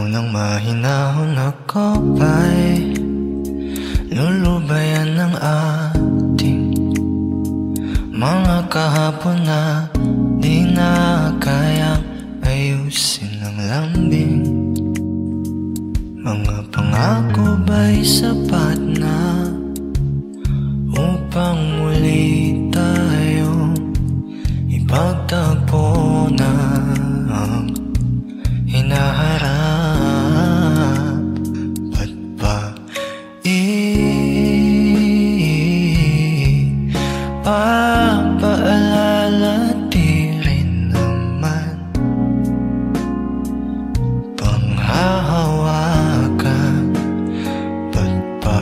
nang mahinahon ako ba'y lulubayan ng ating mga kahapon na di na kayang ayusin ng lambing. Mga pangako ba'y sapat na upang muli tayong ipagtagpo na ang hinaharap? Ba't ba ipapaalala di rin naman panghahawakan? Ba't ba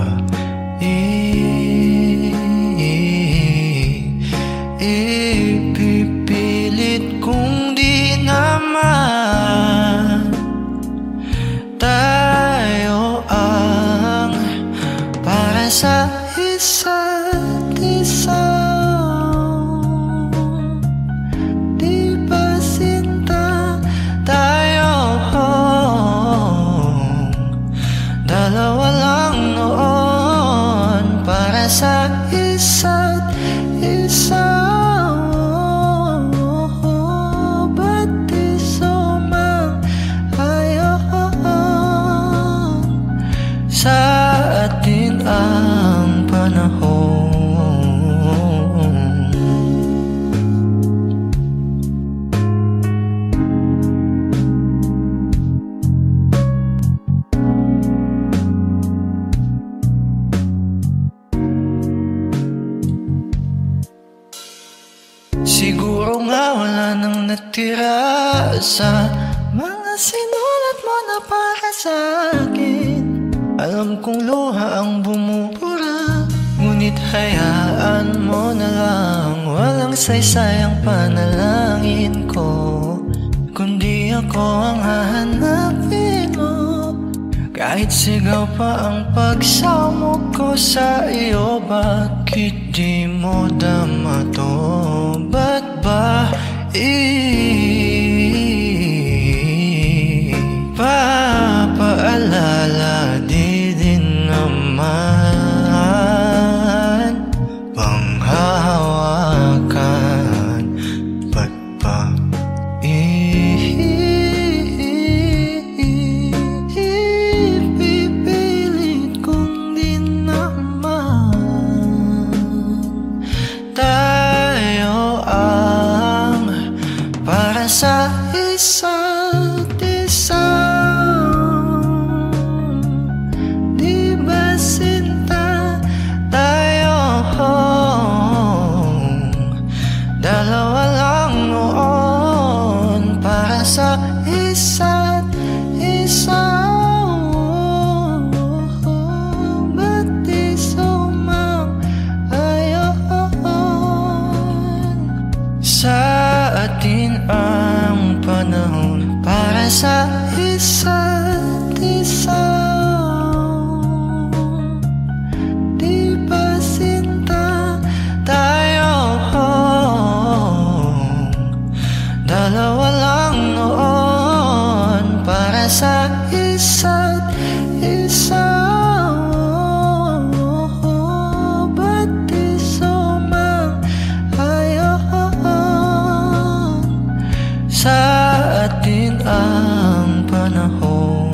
ipipilit kung di naman tayo ang para sa isa't isa? Di ba sinta tayo? Dalawa lang noon para sa isa't isa. Ba't di sumang ayon sa atin ang panahon? Siguro nga wala nang natira sa mga sinulat mo na para sa akin. Alam kong luha ang bumubura, ngunit hayaan mo na lang. Walang saysay ang panalangin ko, kundi ako ang hahanapin mo. Kahit sigaw pa ang pagsamo ko sa iyo, bakit di mo dama to? Ba't ba ipapaalala di din naman panghahawakan? Ba't ba ipipilit kung di naman tayo ang para sa isa't isa? Di ba sinta tayo? Dalawa lang noon para sa isa't isa. Ba't di sumang ayon sa atin ang panahon para sa isa't isa? Di ba sinta tayo? Dalawa lang noon para sa isa't isa. Ba't di sumang ayon sa atin ang panahon?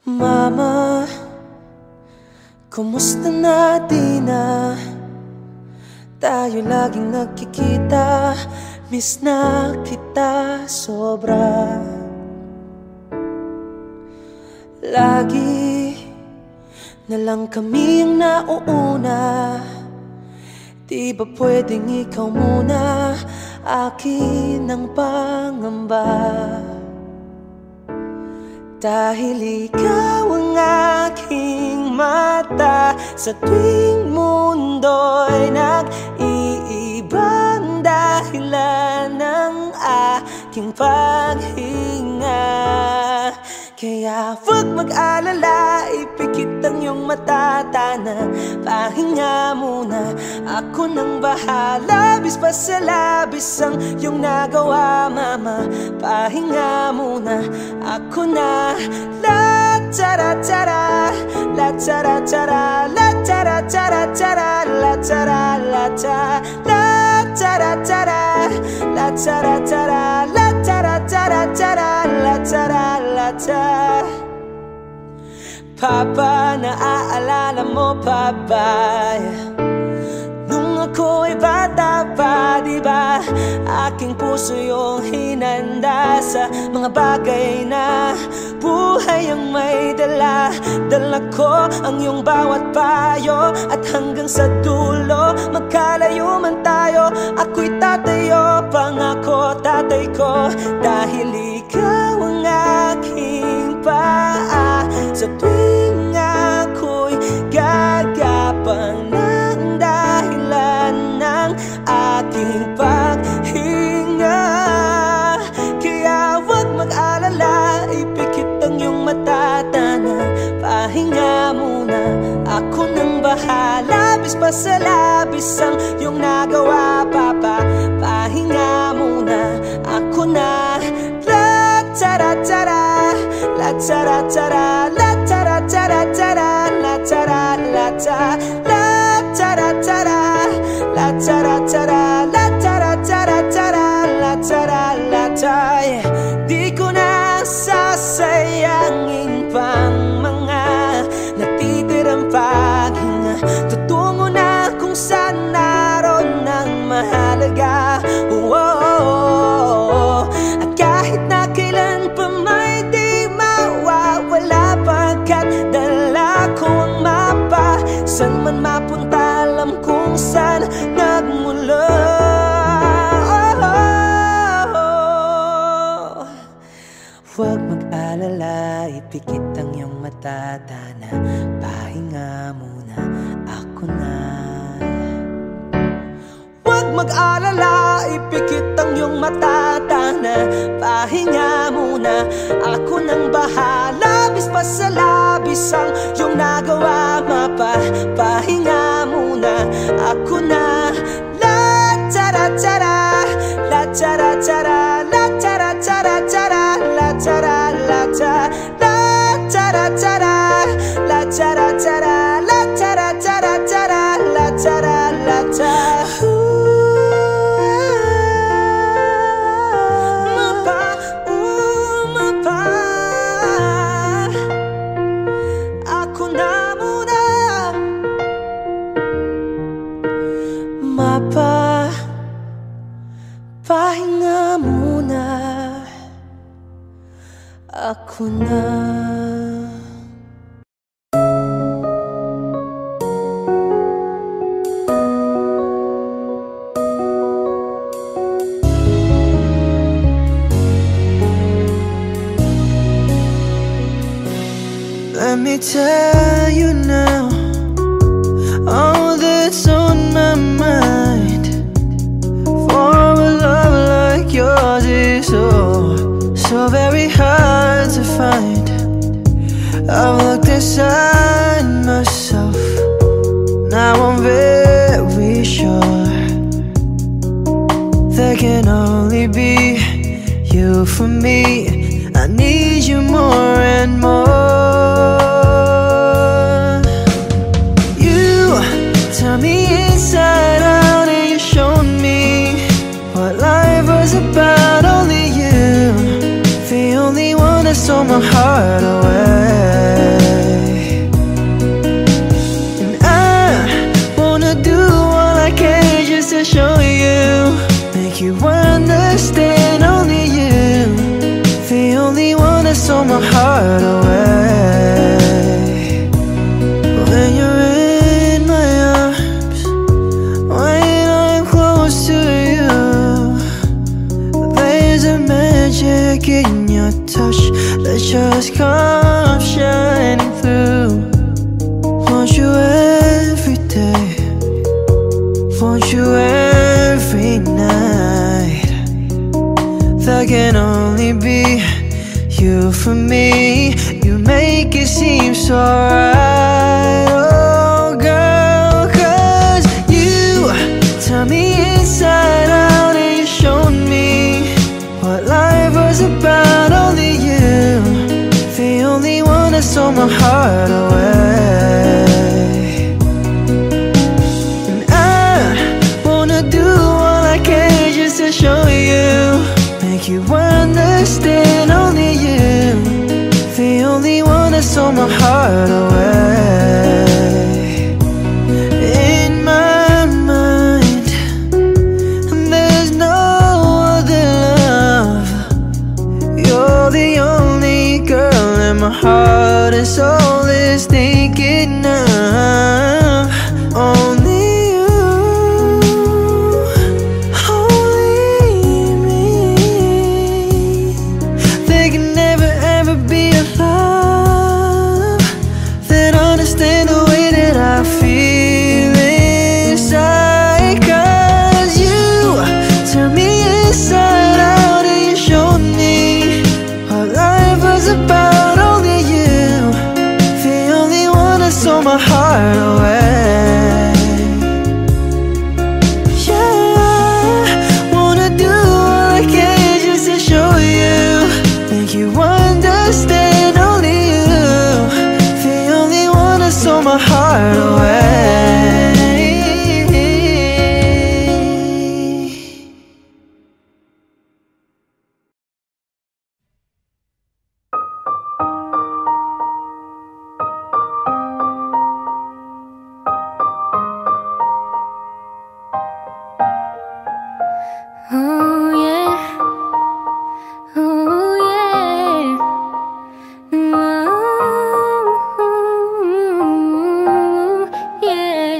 Mama, kumusta na di na tayo laging nagkikita? Miss na kita sobra. Lagi na lang kami ang nauuna. Di ba pwedeng ikaw muna? Akin ang pangamba, dahil ikaw ang aking mata. Sa tuwing mundo'y nag-iibang dahilan ng aking paghinga. Kaya Kaya huwag mag-alala, ipikit ang iyong mata, Tana, pahinga muna. Ako nang bahala, bis pa sa labis ang iyong nagawa, Mama. Pahinga muna, ako na. La tara tara, la tara tara, la tara tara tara, la tara la ta, la tara tara, la tara tara, la tara tara tara, la tara la ta. Papa, naaalala mo pa ba? Nung ako'y bata pa, diba? Aking puso yung hinanda sa mga bagay na buhay ang may dala. Dala ko ang iyong bawat payo, at hanggang sa dulo, magkalayo man tayo, ako'y tatayo, pangako tatay ko. Dahil ikaw ang aking paa, sa tuwing ako'y gagapang ng dahilan ng aking paghinga. Kaya huwag mag-alala, ipikit ang iyong mata, Tana, pahinga muna. Ako nang bahala, bis pa sa labis ang iyong nagawa, Papa. Pahinga muna, ako na. La tara tara, la tara tara, la tara tara tara, la tara la ta, la tara tara, la tara tara, la tara tara tara, la tara la ta. Di ko na sasayangin pang mga natitirang paghinga. Tutungo na kung saan naroon ang mahalaga. At kahit na kailan pa may di mawawala, pagkat dala ko ang mapa. San man mapunta, alam kung saan nagmula. Huwag mag-alala, ipikit ang iyong mata, Tana, pahinga muna, ako na. Huwag mag-alala, ipikit ang iyong mata, Tana, pahinga muna. Ako nang bahala, bis pa sa labis ang iyong nagawa, Mapa. Pahinga muna, ako na. La tara tara, la tara tara, la tara tara tara, la tara la ta, la tara tara, la tara tara, la tara tara tara, la tara la ta. Mapa, pahinga muna, ako na. Let me tell you now, all that's on my mind. For a love like yours is so very hard to find. I've looked inside myself, now I'm very sure there can only be you for me. I need you more and more. Turn me inside out and you showed me what life was about. Only you, the only one that stole my heart away. And I wanna do all I can just to show you, make you understand. Only you, the only one that stole my heart away. When you're in my arms, when I'm close to you, there's a magic in your touch that just comes shining through. Want you every day, want you every night. There can only be you for me. stole my heart away. In my mind, there's no other love. You're the only girl in my heart, and soul is thinking of only you, only me. There can never ever be a love that understands the way that I feel inside. 'Cause you turn me inside out and you showed me what life was about. Only you, the only one that stole my heart away. Yeah, wanna do all I can just to show you, make you understand. Only you, the only one that stole my heart away. Oh yeah, oh yeah, oh yeah.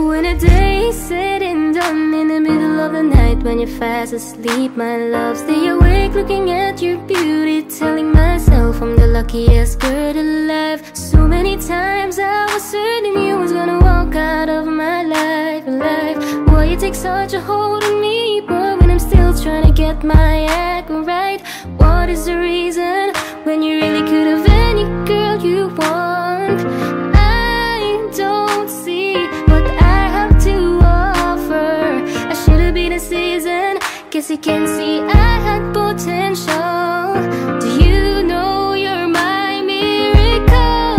When a day is said and done, in the middle of the night when you're fast asleep, my love, stay awake looking at your beauty, telling myself I'm the luckiest girl alive. So many times I was certain you was gonna walk out of my life, Why you take such a hold on me, boy, when I'm still trying to get my act right? What is the reason when you really could have any girl you want? I don't see what I have to offer. I should have been a season, guess you can see I had potential. Do you know you're my miracle?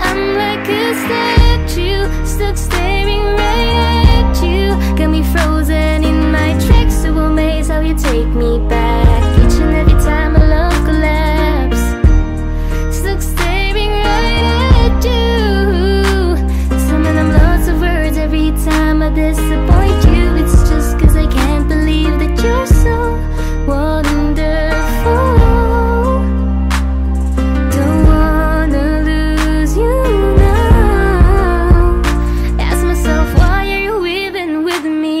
I'm like a statue, stuck staring right at you. Got me frozen in my tracks, so amazed how you take me back. Each and every time my love collapse, stuck staring right at you. Summon them lots of words every time I disappoint you. It's just 'cause I can't believe that you're so wonderful. Don't wanna lose you now. Ask myself, why are you even with me?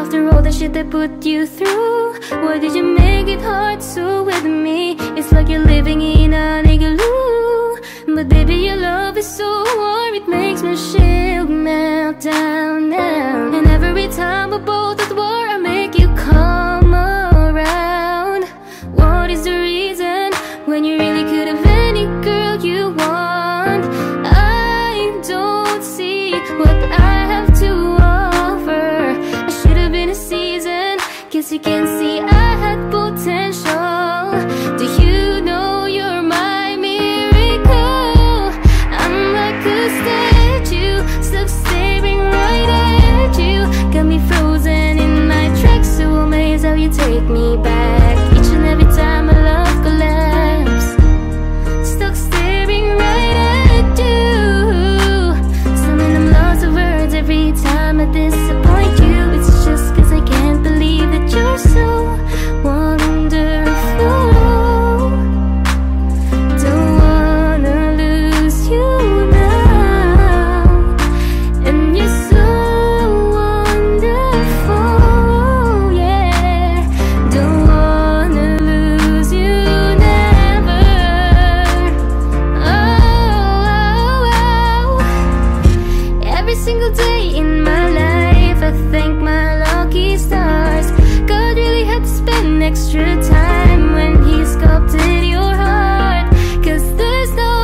After all the shit I put you through, why did you make it hard so with me? It's like you're living in an igloo. But baby, your love is so warm, it makes my shield melt down now. And every time we're both at war, I make you come around. What is the reason when you really could have any girl you want? I don't see what I have to offer. I should have been a season, guess you can see I had potential. Do you know you're my miracle? I'm like a statue, stuck staring right at you. Got me frozen in my tracks, so amazed how you take me back. Each and every time my love collapse, stuck staring right at you. Summon them lots of words every time I disappoint you. It's just 'cause I can't believe that you're so wonderful. Don't wanna lose you now. And you're so wonderful, yeah. Don't wanna lose you never. Oh. Every single day in my life, I thank my lucky stars. God really had to spend extra time when he sculpted your heart. 'Cause there's no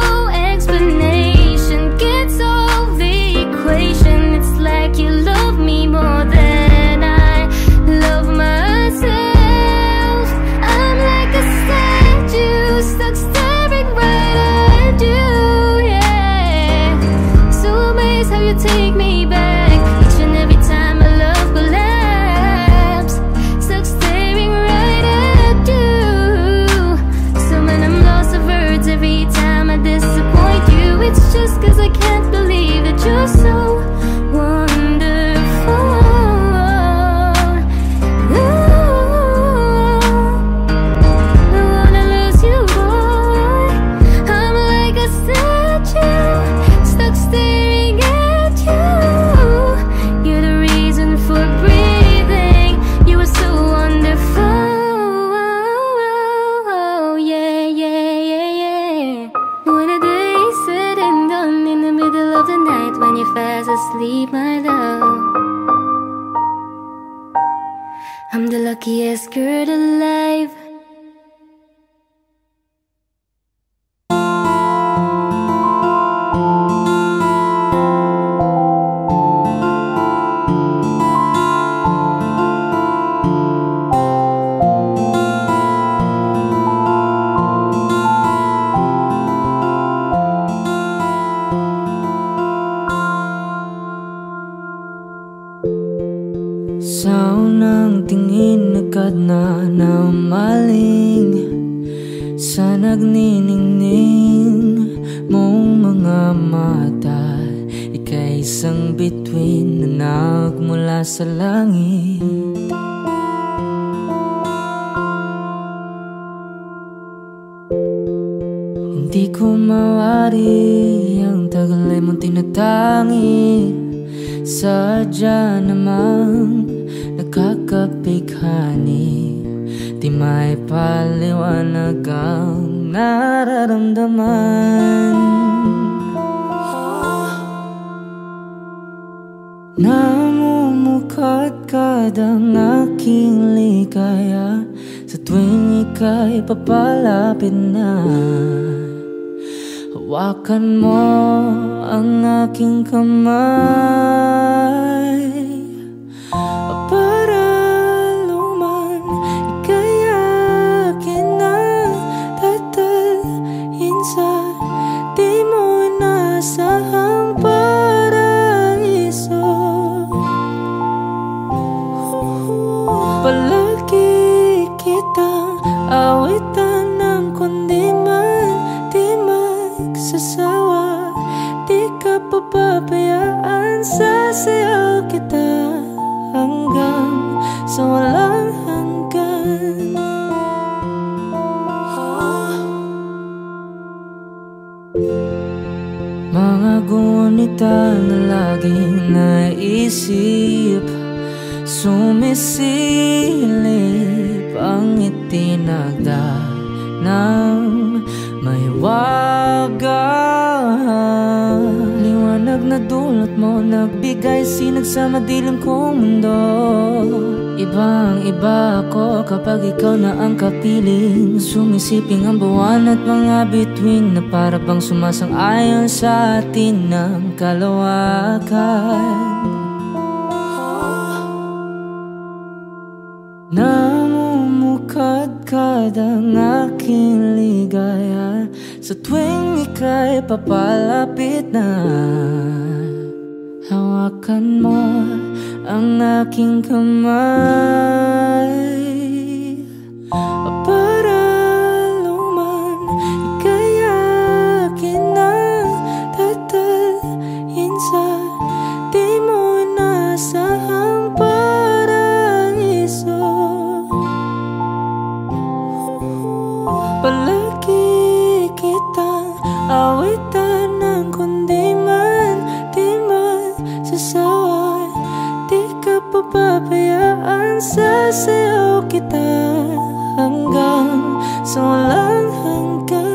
explanation, can't solve the equation. It's like you love me more than I love myself. I'm like a statue, stuck staring right at you, yeah. So amazed how you take me back. Each and every time my love collapse, stuck staring right at you. So many I'm lost of words every time I disappoint fast asleep, my love. I'm the luckiest girl alive. Sa unang tingin agad na naumaling sa nagniningning mong mga mata. Ika'y isang bituin na nagmula sa langit. Hindi ko mawari ang tagal ay mong tinatangi. Sadya namang nakakapighani, di may paliwanag ang nararamdaman. Namumukadkad ang aking ligaya sa tuwing ika'y papalapit na. Hawakan mo ang aking kamay para luman ika'y akin na tatalhin sa di mo inasahang paraiso. Palagi kitang awitan ng kundi man di magsasawa. Di ka papabayaan, sasayaw kita hanggang sa walang hanggan. Mga gunita na laging naisip, sumisilip ang itinagda ng may wagang liwanag na dulot mo, nagbigay sinag sa madilim kong mundo. Ibang iba ako kapag ikaw na ang kapiling, sumisiping ang buwan at mga bituin na para bang sumasang-ayon sa atin ng kalawakan. Namumukadkad ang aking ligaya sa tuwing ika'y papalapit na. Hawakan mo ang aking kamay para luman ika'y akin na tatalhin sa di mo inasahang paraiso. Palagi kitang awitan ng kundi man di magsasawa. Di ka papabayaan, sasayaw kita hanggang sa walang hanggan.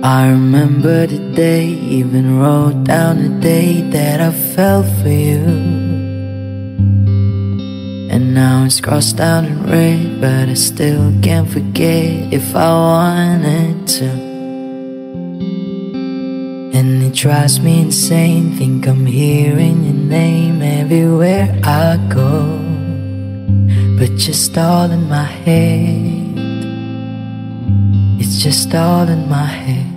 I remember the day, even wrote down the day that I fell for you. And now it's crossed out in red, but I still can't forget if I wanted to. And it drives me insane, think I'm hearing your name everywhere I go, but just all in my head. It's just all in my head.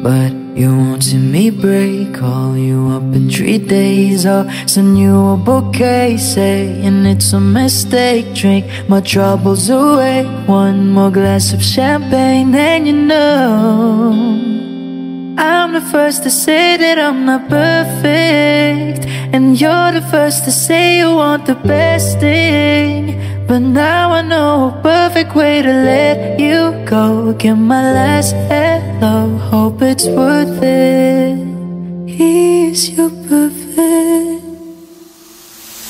But you won't see me break. Call you up in 3 days, I'll send you a bouquet, saying it's a mistake. Drink my troubles away, one more glass of champagne, then you know I'm the first to say that I'm not perfect, and you're the first to say you want the best thing. But now I know a perfect way to let you go. Get my last hello, hope it's worth it. Here's your perfect.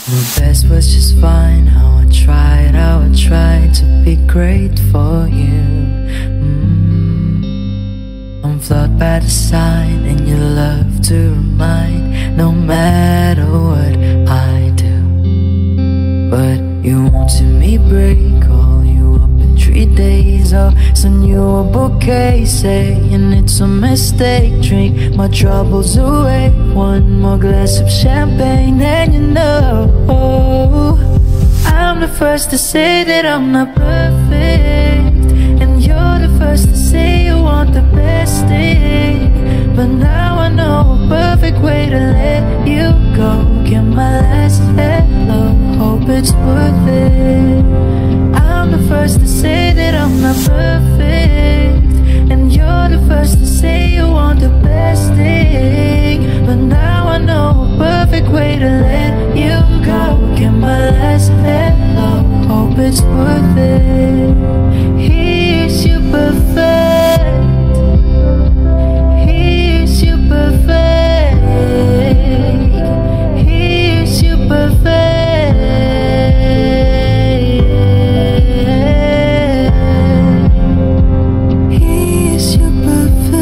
My best was just fine. How I tried to be great for you. I'm flawed by design, and you love to remind, no matter what I do. But you won't see me break. Call you up in 3 days, I'll send you a bouquet, saying it's a mistake. Drink my troubles away, one more glass of champagne, then you know I'm the first to say that I'm not perfect, and you're the first to say you want the best thing. But now I know a perfect way to let you go. Get my last hello, hope it's worth it. I'm the first to say that I'm not perfect, and you're the first to say you want the best thing. But now I know a perfect way to let you go. Get my last hello, hope it's worth it. Here's your perfect. Here's your perfect. Here's your perfect. Here's your perfect.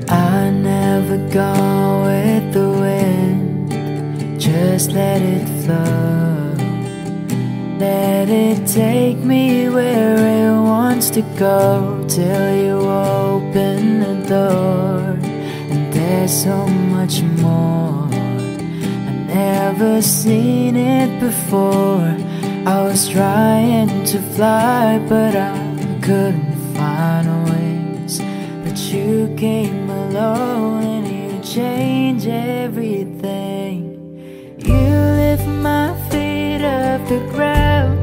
I never go with the wind, just let it flow. Let it take me where it wants to go, till you open the door. And there's so much more, I've never seen it before. I was trying to fly, but I couldn't find ways. But you came along and you changed everything. You lift my feet off the ground,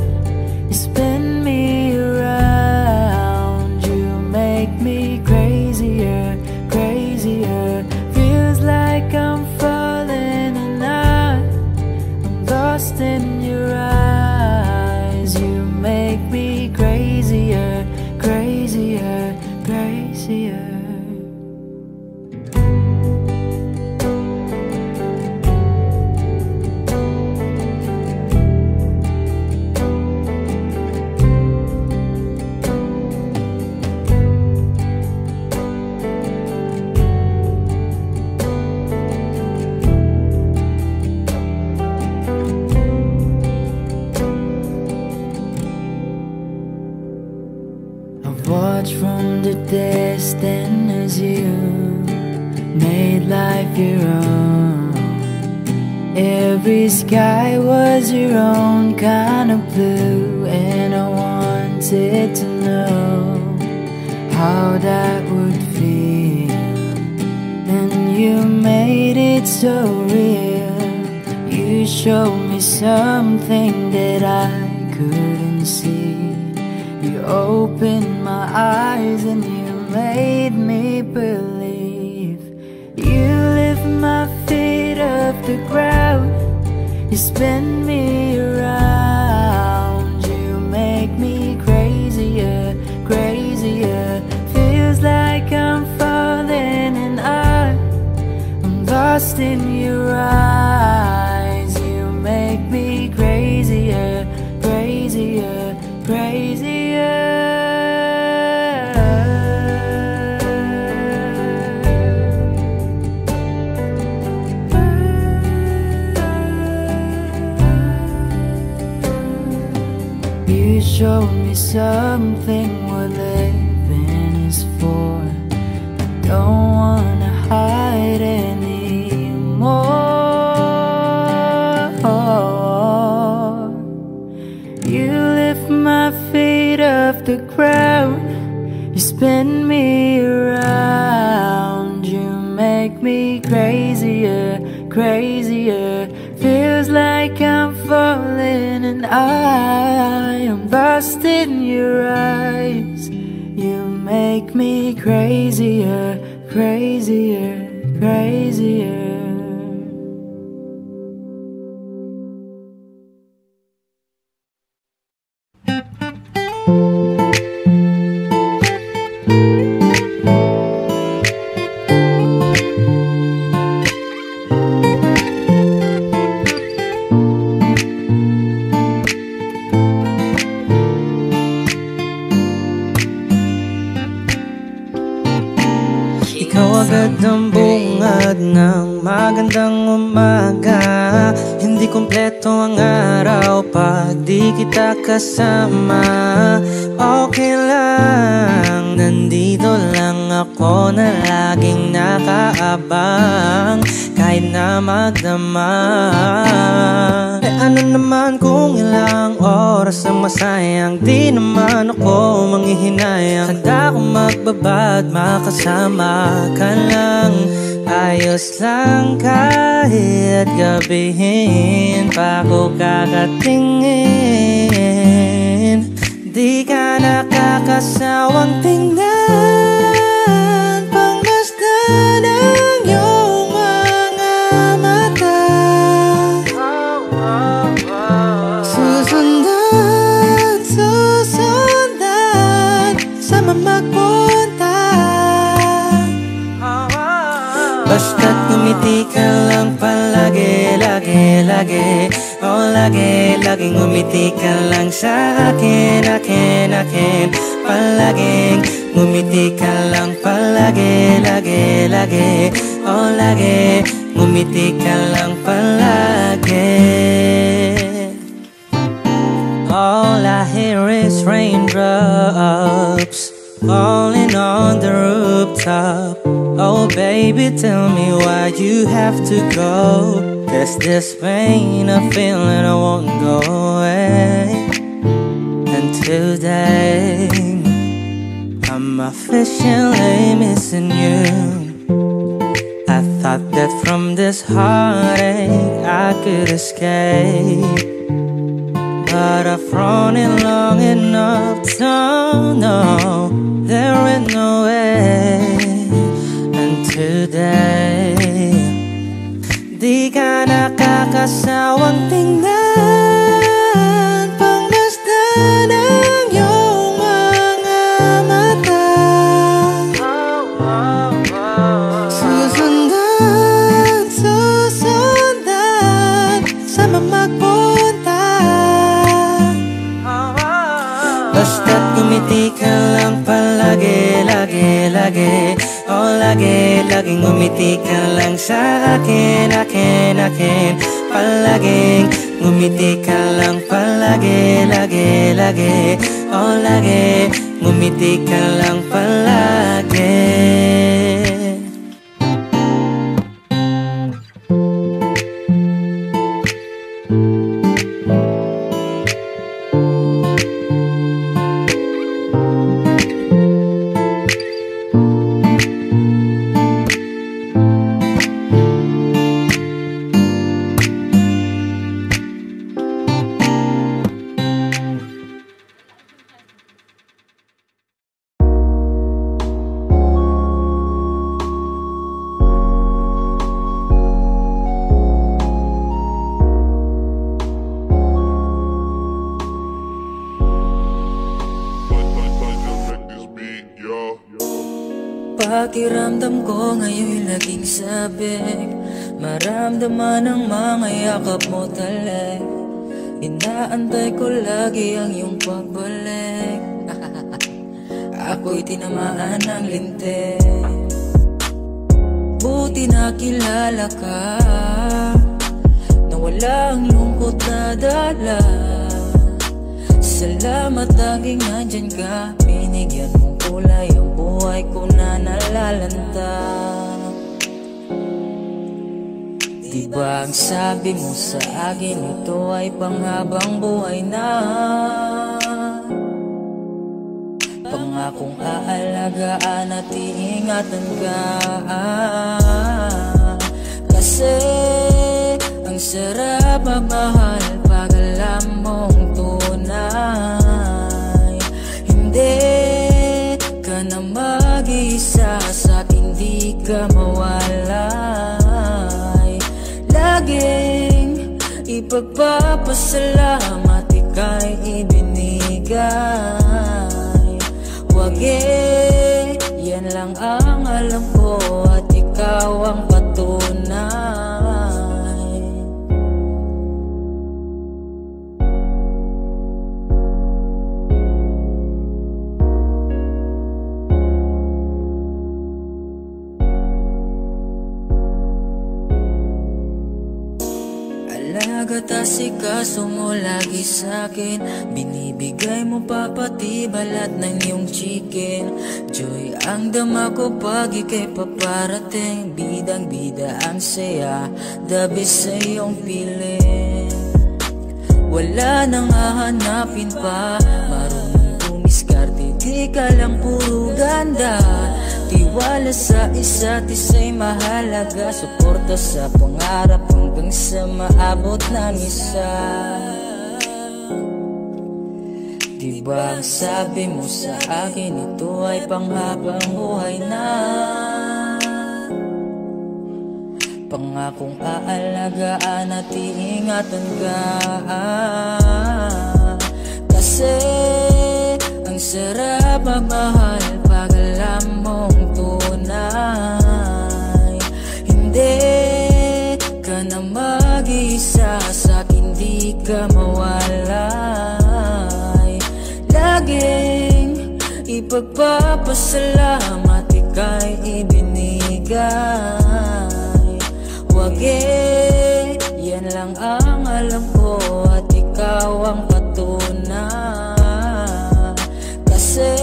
you spin me around. You make me crazier, crazier. Feels like I'm falling and I'm lost in your eyes. You make me crazier, crazier, crazier. Watch from the distance as you made life your own. Every sky was your own kind of blue, and I wanted to know how that would feel. And you made it so real. You showed me something that I couldn't see. You opened my eyes and you made me believe. You lift my feet off the ground, you spin me around. You make me crazier, crazier. Feels like I'm falling and I'm lost in your eyes. You make me crazier, crazier, crazier. showed me something what living is for. I don't wanna hide anymore. You lift my feet off the ground, you spin me around, you make me crazier, crazier. Feels like I'm falling and I am lost in your eyes. You make me crazier, crazier, crazier. Agad ang bungad ng magandang umaga. Hindi kompleto ang araw pag di kita kasama. Okay lang, nandito lang ako na laging nakaabang kahit na magdama. Ano naman kung ilang oras ang masayang, di naman ako manghihinayang. Handa akong magbabad, makasama ka lang. Ayos lang kahit gabihin pa ako kakatingin. Di ka nakakasawang tingnan, pangmasdan ang iyong mga mata. Susundan, susundan, sama magpunta. Basta't ngumiti ka lang palagi, lagi, lagi. Oh, lagi, laging ngumiti ka lang sa akin, akin, akin. Palaging ngumiti ka lang palagi, lagi, lagi. Oh, lagi, ngumiti ka lang palagi. All I hear is raindrops falling on the rooftop. Oh baby, tell me why you have to go. There's this pain I feel and I won't go away. And today I'm officially missing you. I thought that from this heartache I could escape, but I've run it long enough to know there is no way. And today, di ka nakakasawang tingnan, pangmasdan ang iyong mga mata. Susundan, susundan, sama magpunta. Basta't ngumiti ka lang palagi, lagi, lagi. Oh, lagi, laging ngumiti ka lang sa akin, akin, akin. Palaging ngumiti ka lang palagi, lagi, lagi. Oh, lagi, ngumiti ka lang palagi. Pakiramdam ko ngayon'y laging sabik, maramdaman ang mga yakap mo talik. Inaantay ko lagi ang iyong pagbalik. Ako'y tinamaan ng lintik. Buti nakilala ka, na walang lungkot na dala. Salamat laging nandyan ka. Binigyan mong kulay ang buhay ko na nalalanta. Diba ang sabi mo sa akin, ito ay panghabang buhay na. Pangakong aalagaan at iingatan ka. Kasi ang sarap magmahal pag alam mong tunay. Hindi ka na mag-isa, sa'kin di ka mawalay. Laging ipagpapasalamat, ika'y ibinigay. Wag yan lang ang alam ko at ikaw ang patunay. Alagat asikaso mo lagi sa'kin, binibigay mo pa pati balat ng iyong chicken. Joy ang dama ko pag ika'y paparating, bidang bida ang saya, the best sa iyong piling. Wala nang hahanapin pa, marunong kumiskarte, di ka lang puro ganda. Tiwala sa isa't isa'y mahalaga, suporta sa pangarap hanggang sa maabot ng isa. Diba ang sabi mo sa akin, ito ay panghabang buhay na. Pangakong aalagaan at iingatan ka. Kasi ang sarap magmahal pag alam mong tunay. Hindi ka na mag-isa, sa'kin di ka mawalay. Laging ipagpapasalamat, ika'y ibinigay. Wag yan lang ang alam ko at ikaw ang patunay. Kasi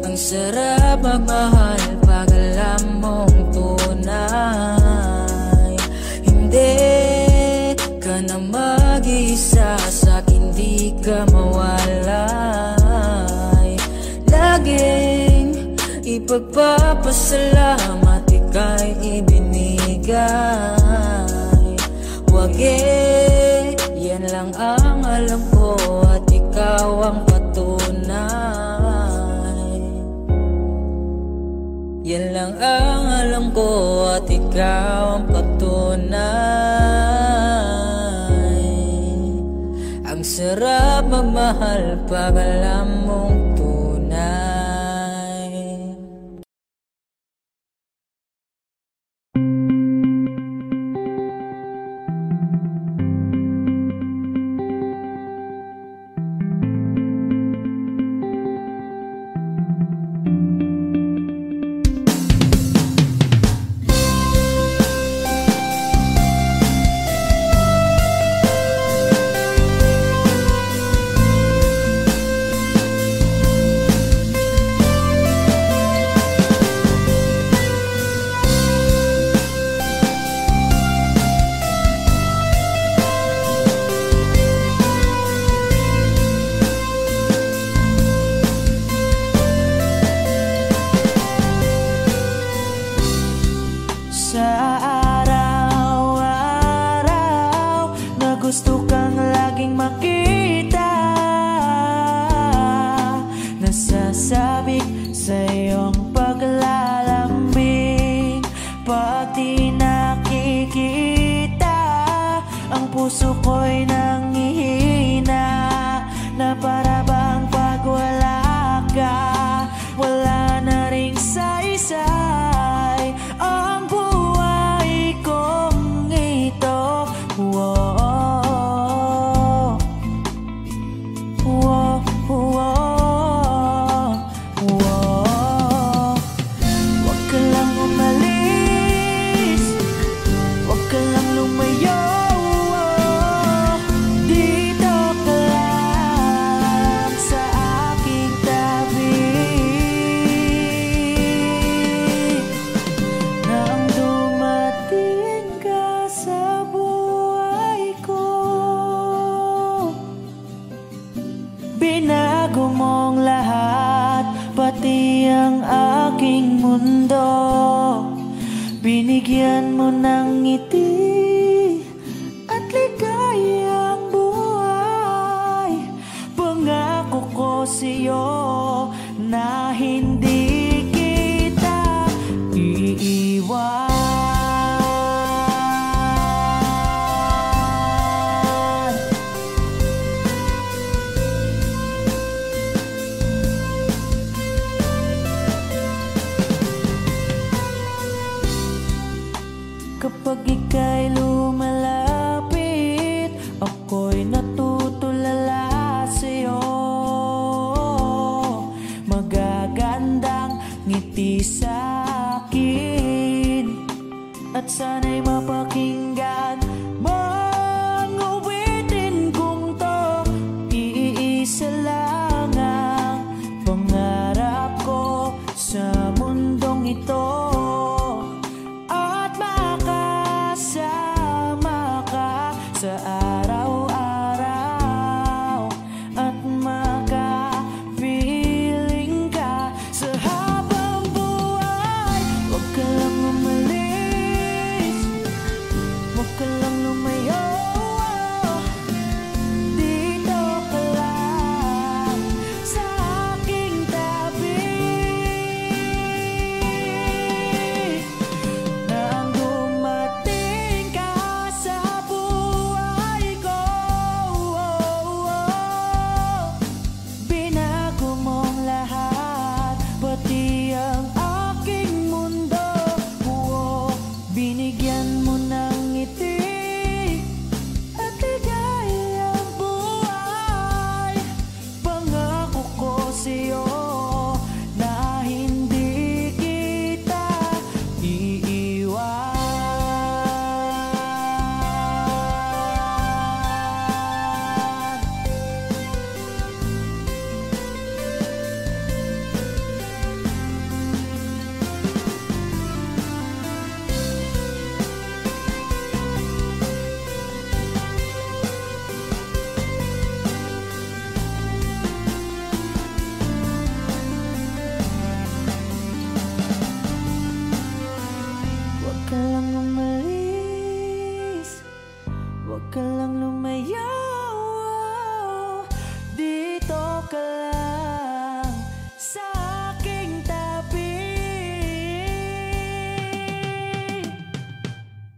ang sarap magmahal pag alam mong tunay. Hindi ka na mag-isa, sa'kin di ka mawalay. Laging ipagpapasalamat, ika'y ibinigay. Wag yan lang ang alam ko at ikaw ang patunay. Yan lang ang alam ko at ikaw ang patunay. Ang sarap magmahal pag alam mong tunay. Puso ko'y nanghihina na para bang pag wala ka, wala na ring saysay ang buhay kong ito. Whoa, whoa, whoa, whoa. Huwag ka lang umalis, huwag ka lang lumayo. Dito ka lang aking mundo. Binigyan mo ng ngiti at ligayang buhay. Pangako ko sa'yo na hindi kita iiwan. Kapag ika'y lumalapit, ako'y natutulala sa'yo. Magagandang ngiti sa'kin at sana'y mapakinggan mga awitin kong to. Iisa lang ang pangarap ko sa mundong ito, sa araw-araw at makapiling ka sa habang buhay. Huwag ka lang umalis, huwag ka lang lumayo, dito ka lang sa aking tabi. Nang dumating ka sa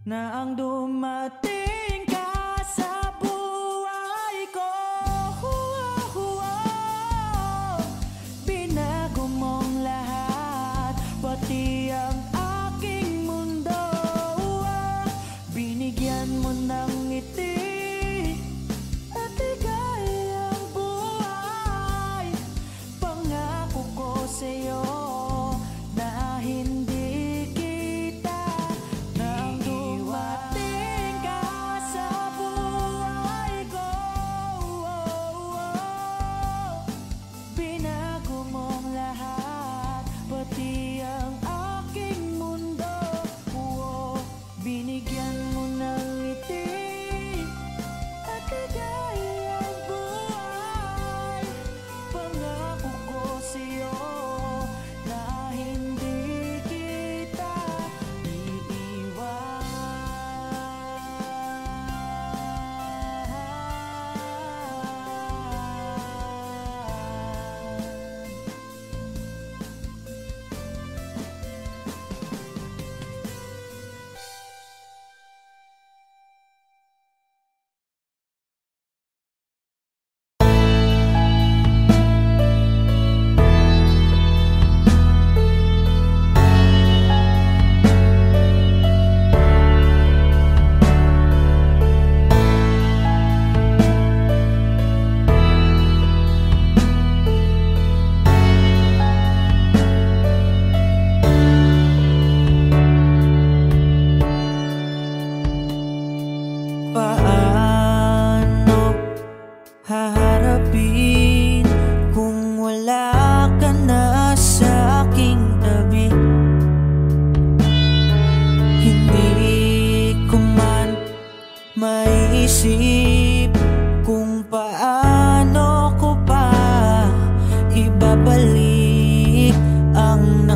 Nang dumating ka sa buhay ko, binago mong lahat, pati ang aking mundo. Binigyan mo ng ngiti at ligayang buhay. Pangako ko sa'yo na hindi maiisip kung paano ko pa ibabalik ang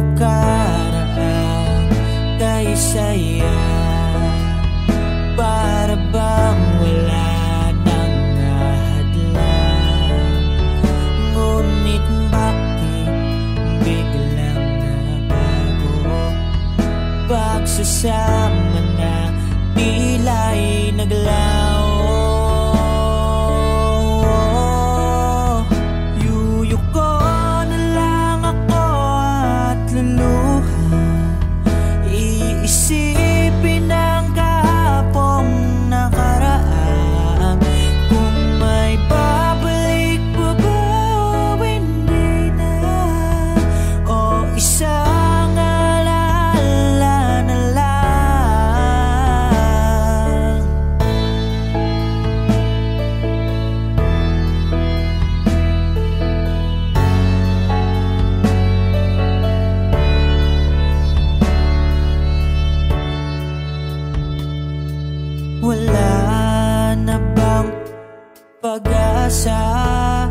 pag-asa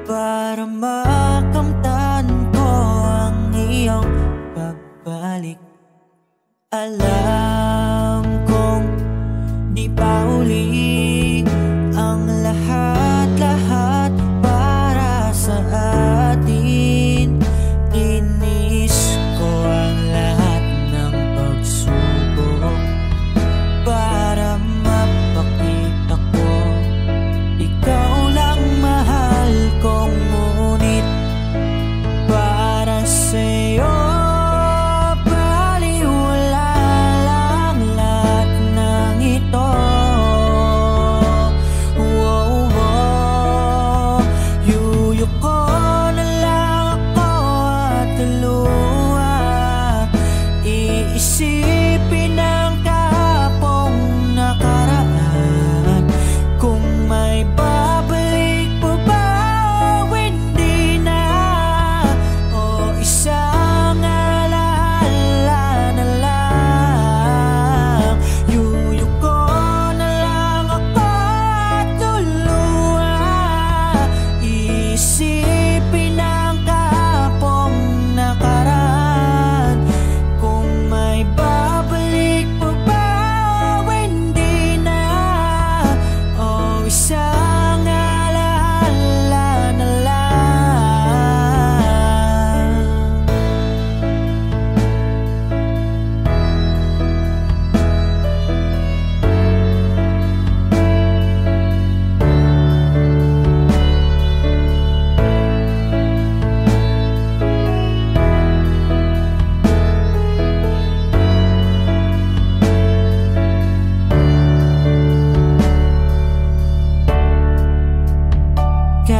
para makamtan ko ang iyong pagbalik. Alam kong di pa uli ang lahat-lahat para sa atin. Tinis ko ang lahat ng pagsubok para mapakita ko ikaw lang mahal kong, ngunit para sa'yo baliwala lang lahat ng ito. Yuyuko na lang ako at tuluwa, iisipin ang kahapong nakaraan. Kung may babalik pa ba o hindi na, o isang alaala na lang. Yuyuko na lang ako at tuluwa, iisipin ang kahapong nakaraan. Kung may babalik pa ba o hindi na, o isang alaala na lang.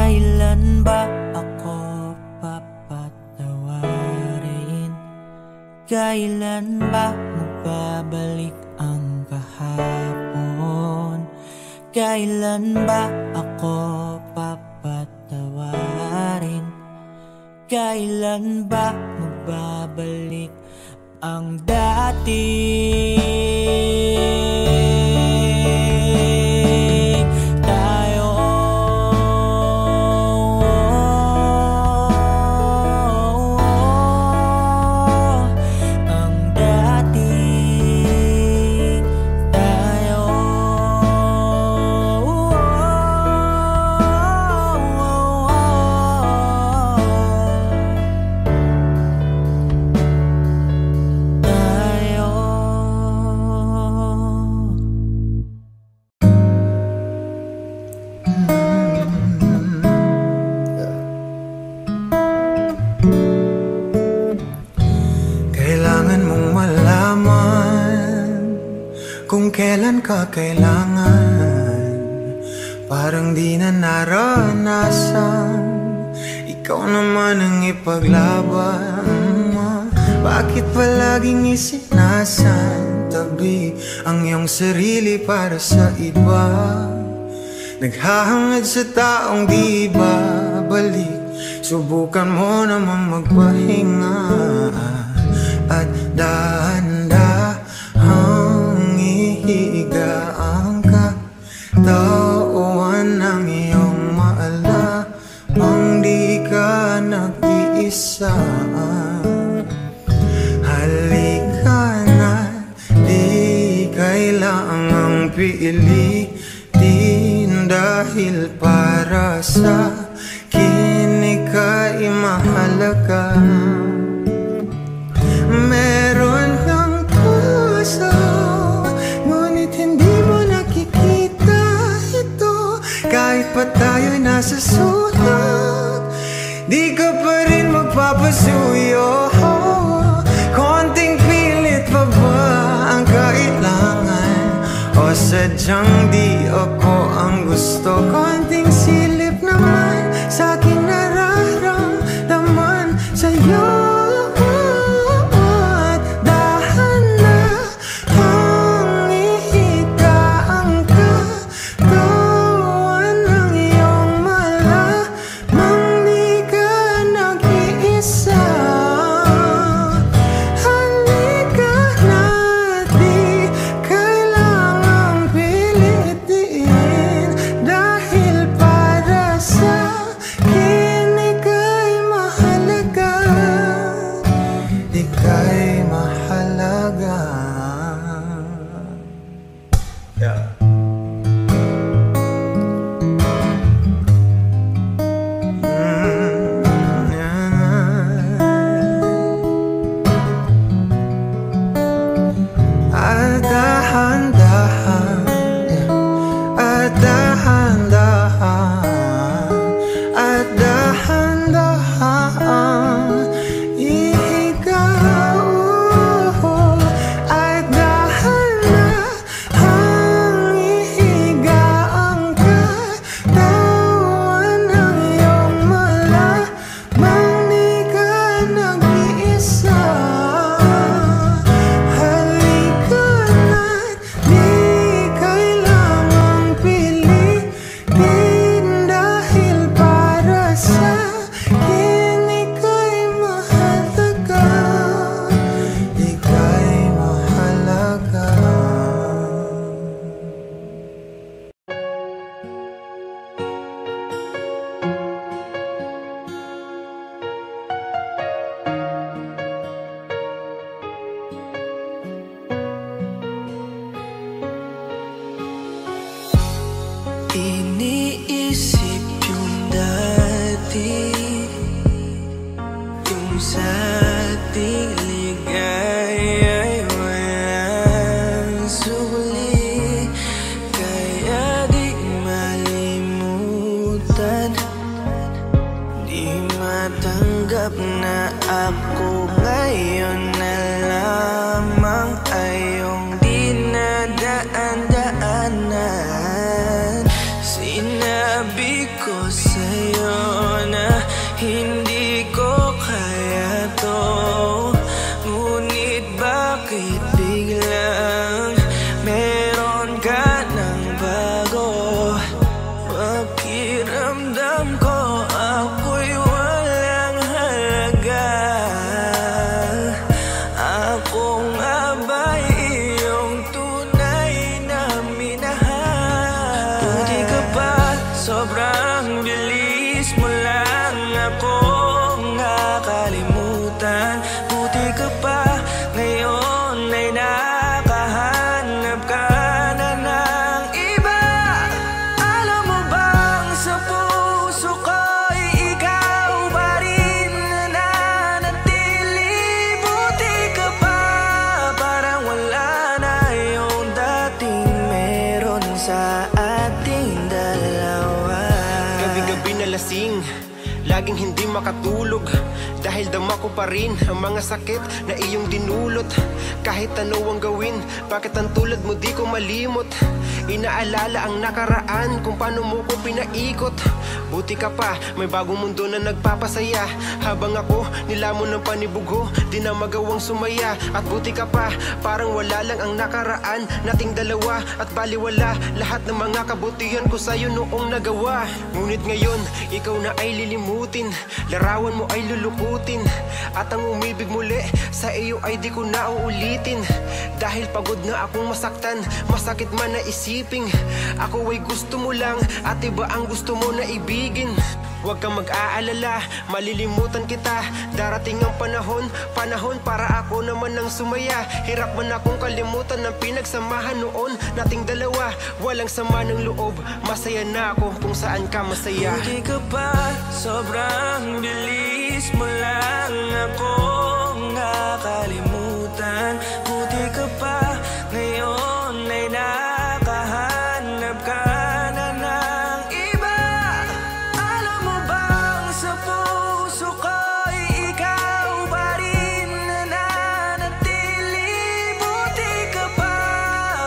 Kailan ba ako papatawarin? Kailan ba magbabalik ang kahapon? Kailan ba ako papatawarin? Kailan ba magbabalik ang dati? Tayo ang dati, tayo Kailangan mong malaman kung kailan ka kailangan. Parang di na naranasan, ikaw naman ang ipaglaban. Bakit palaging isinasantabi ang iyong sarili para sa iba? Naghahangad sa taong di babalik, subukan mo naman magpahinga at dahan-dahang ihiga ang katawan ng iyong maalamang di ka nag-iisa. Halika na, di kailangang pilitin, dahil para sa akin ika'y mahalaga. Meron kang puso, ngunit hindi mo nakikita ito. Kahit pa tayo'y nasa sulok, di ka pa rin magpapasuyo. Konting pilit pa ba ang kailangan, o sadyang di ako ang gusto? Konting silip naman sa aking nararamdaman sa'yo. Dahil para dahan-dahan, at dahan-dahan ihiga, at dahan-dahan ihiga ang katawan ng iyong malamang di ka nag-iisa. Halika na't di kailangang pilitin, dahil para sa akin ika'y mahalaga, ika'y mahalaga. Iniisip yung dati, yung sa ating ligaya'y walang suli, kaya di malimutan, di matanggap na ako ngayon na lamang ay iyong dinadaan-daanan. Sinabi ko sa'yo na hindi ko kaya to, ngunit bakit biglang meron ka ng bago? Pakiramdam ko ako'y walang halaga. Ako nga ba'y iyong tunay na minahal? Buti ka pa, sobrang bilis mo lang akong nakalimutan. Buti ka pa, ngayon ay nakahanap ka na ng iba. Alam mo bang sa puso ko'y ikaw pa rin nananatili? Buti ka pa, parang wala na yung dating meron sa ating dalawa. Gabi-gabi na lasing, laging hindi makatulog, dahil dama ko pa rin ang mga sakit na iyong dinulot. Kahit ano ang gawin, bakit ang tulad mo di ko malimot? Inaalala ang nakaraan, kung paano mo ko pinaikot. Buti ka pa, may bagong mundo na nagpapasaya, habang ako nilamon ng panibugho, di na magawang sumaya. At buti ka pa, parang wala lang ang nakaraan nating dalawa, at baliwala lahat ng mga kabutihan ko sa'yo noong nagawa. Ngunit ngayon, ikaw na ay lilimutin, larawan mo ay lulukutin, at ang umibig muli sa iyo ay di ko na uulitin. Dahil pagod na akong masaktan, masakit man na isiping ako ay gusto mo lang, at iba ang gusto mo na ibigin. Huwag kang mag-aalala, malilimutan kita. Darating ang panahon para ako naman ang sumaya. Hirap man akong kalimutan ng pinagsamahan noon nating dalawa. Walang sama ng loob, masaya na ako kung saan ka masaya. Buti ka pa, sobrang bilis mo lang akong nakalimutan. Buti ka pa, ngayon ay nakahanap ka na ng iba. Alam mo bang sa puso ko'y ikaw pa rin nananatili? Buti ka pa,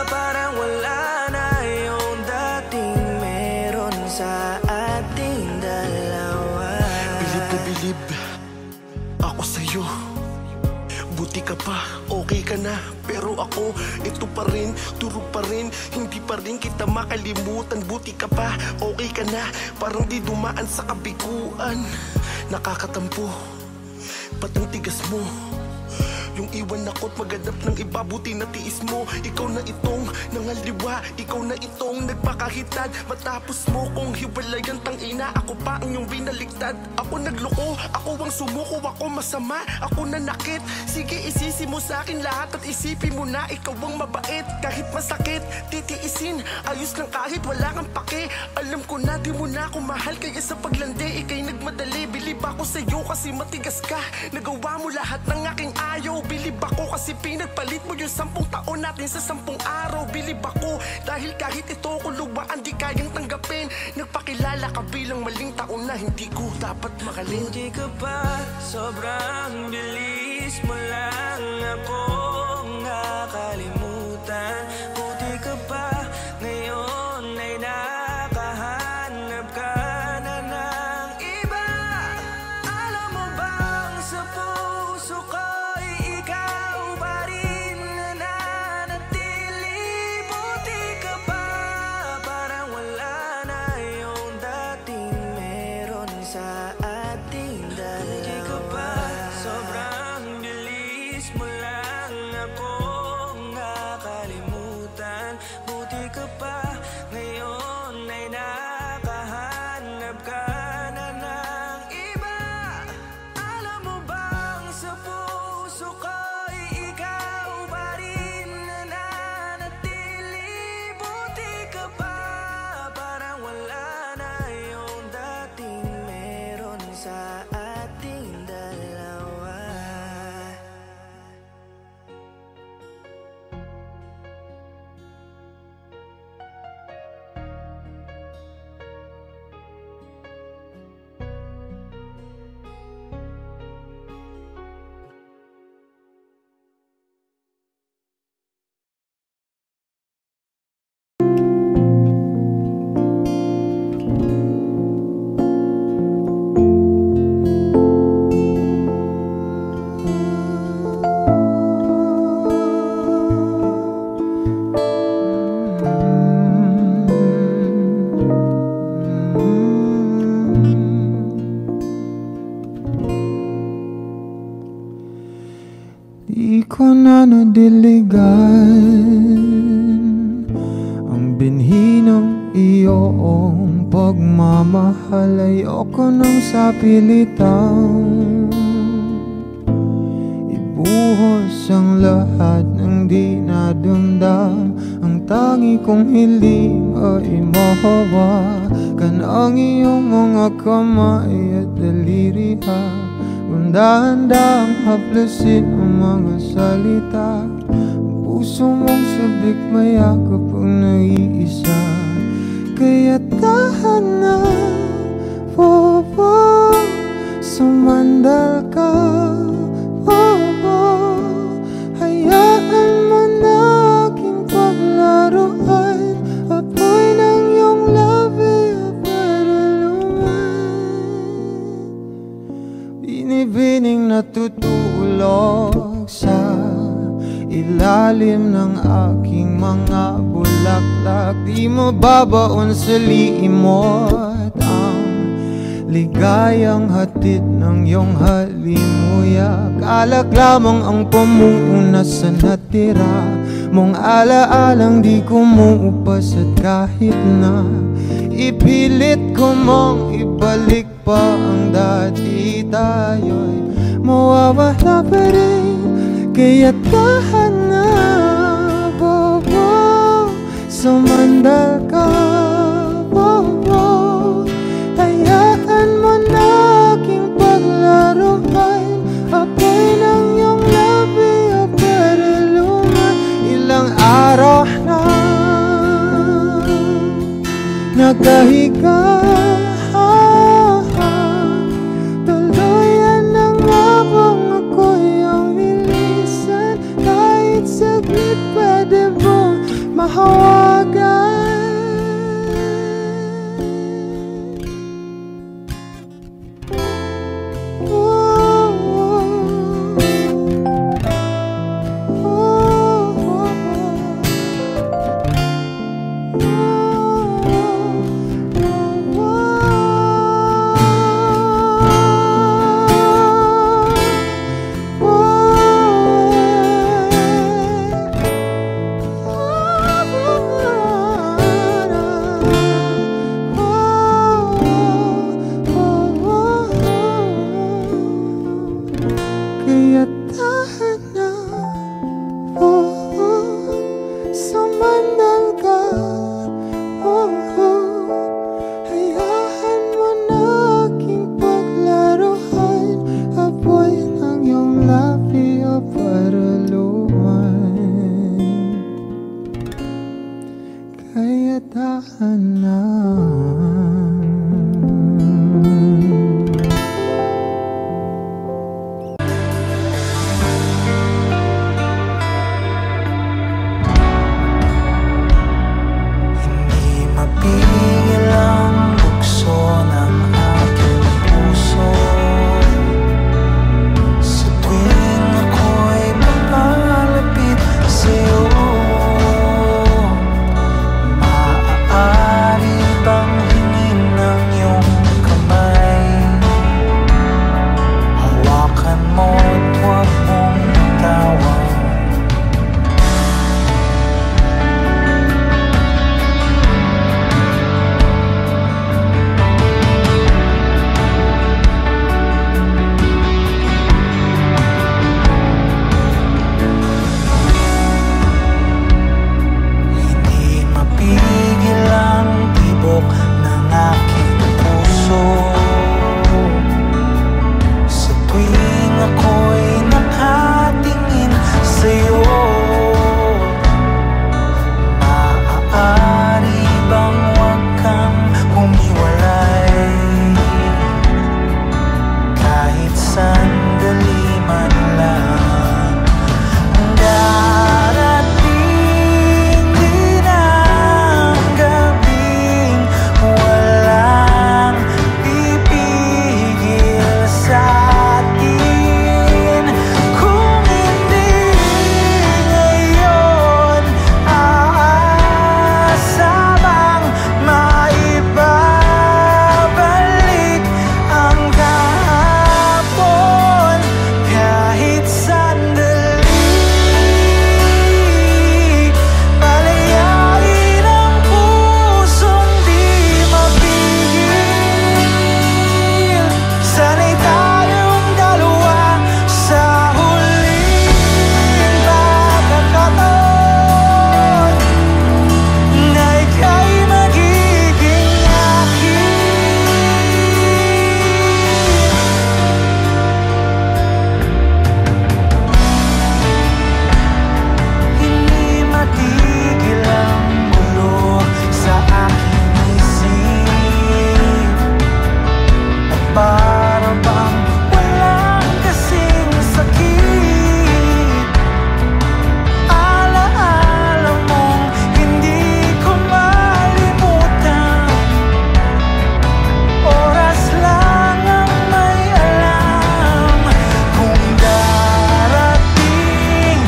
parang wala na yung dating meron sa ating dalawa. Bilib na bilib ako sa'yo. Buti ka pa, okay ka na, pero ako, ito pa rin, turo pa rin, hindi pa rin kita makalimutan. Buti ka pa, okay ka na, parang di dumaan sa kabiguan. Nakakatampo, ba't ang tigas mo? Yung iwan ako't maganap ng iba, buti na tiis mo. Ikaw na itong nangaliwa, ikaw na itong nagpakahitad. Matapos mo kong hiwalayan, tangina, ako pa ang iyong binaligtad. Ako nagloko, ako ang sumuko, ako masama, ako nanakit. Sige, isisi mo sa akin lahat at isipin mo na ikaw ang mabait. Kahit masakit, titiisin, ayos lang kahit wala kang pake. Alam ko na di mo na ako mahal, kaya sa paglandi ikay nagmadali. Bilib ako sa'yo kasi matigas ka, nagawa mo lahat ng aking ayaw. Bilib ako kasi pinagpalit mo yung 10 taon natin sa 10 araw. Bilib ako dahil kahit ito kuluwaan di kayang tanggapin. Nagpakilala ka bilang maling taon na hindi ko dapat makalin. Hindi ka ba sobrang bilis mo lang akong nakalimutan? Buti ka ba ngayon ay nakahanap ka na ng iba? Alam mo bang sa puso ko'y ikaw pa rin nananatili? Buti ka ba parang wala na yung dating meron sa ating dalawa? Hindi ka ba sobrang bilis mo lang akong nakalimutan? Buti ka pa ngayon ay nakahanap ka na ng iba? Alam mo bang sa puso ko'y ikaw pa rin nananatili? Buti ka pa parang wala na yung dating meron sa ating dalawa. Di ko na nadiligan ang binhi ng iyong pagmamahal. Ayoko nang sapilitan ibuhos ang lahat ng di nadamdam. Ang tangi kong hiling ay mahawakan ang iyong mga kamay at daliri. Dahan-dahang haplasin ang mga salita. Ang puso mong sabik mayakap ang naiisa. Kaya tahan na, sumandal ka. Hayaan mo na aking paglaruan. Apoy ng iyong labi binibining natutulog sa ilalim ng aking mga bulaklak. Di mo babaon sa liimot ang ligayang hatid ng iyong halimuyak. Alak lamang ang pamuuna sa natira mong alaalang di kumuupas. At kahit na ipilit ko mong ibalik pa ang dati, tayo'y mawawala pa rin. Kaya tahan na, bobo, sumandal ka, bobo. Hayaan mo na aking paglaruan. Apoy ng iyong labi o karalungan. Ilang araw na nagkahiga, tuluyan ng habang ako'y ang nilisan. Kahit saglit pwede bang mahawagan? na. Hindi mapigil ang bukso ng aking puso sa tuwing ako'y papalapit sa'yo. Maaari bang hingin ng iyong kamay? Hawakan mo at huwag mong bitawan. Hindi mapigil ang tibok ng aking puso sa tuwing ako'y nakatingin sa'yo. Maaari bang huwag kang humiwalay kahit sandali man lang? Darating din ang gabing walang pipigil sa atin. Kung hindi ngayon, aasa bang maibabalik ang kahapon kahit sandali? Palayain ang pusong di mapigil. Sana'y tayong dalawa sa huling pagkakataon na ika'y magiging akin. Hindi matigil ang gulo sa aking isip at para bang walang kasing sakit. Alaala mong hindi ko malimutan. Oras lang ang may alam kung darating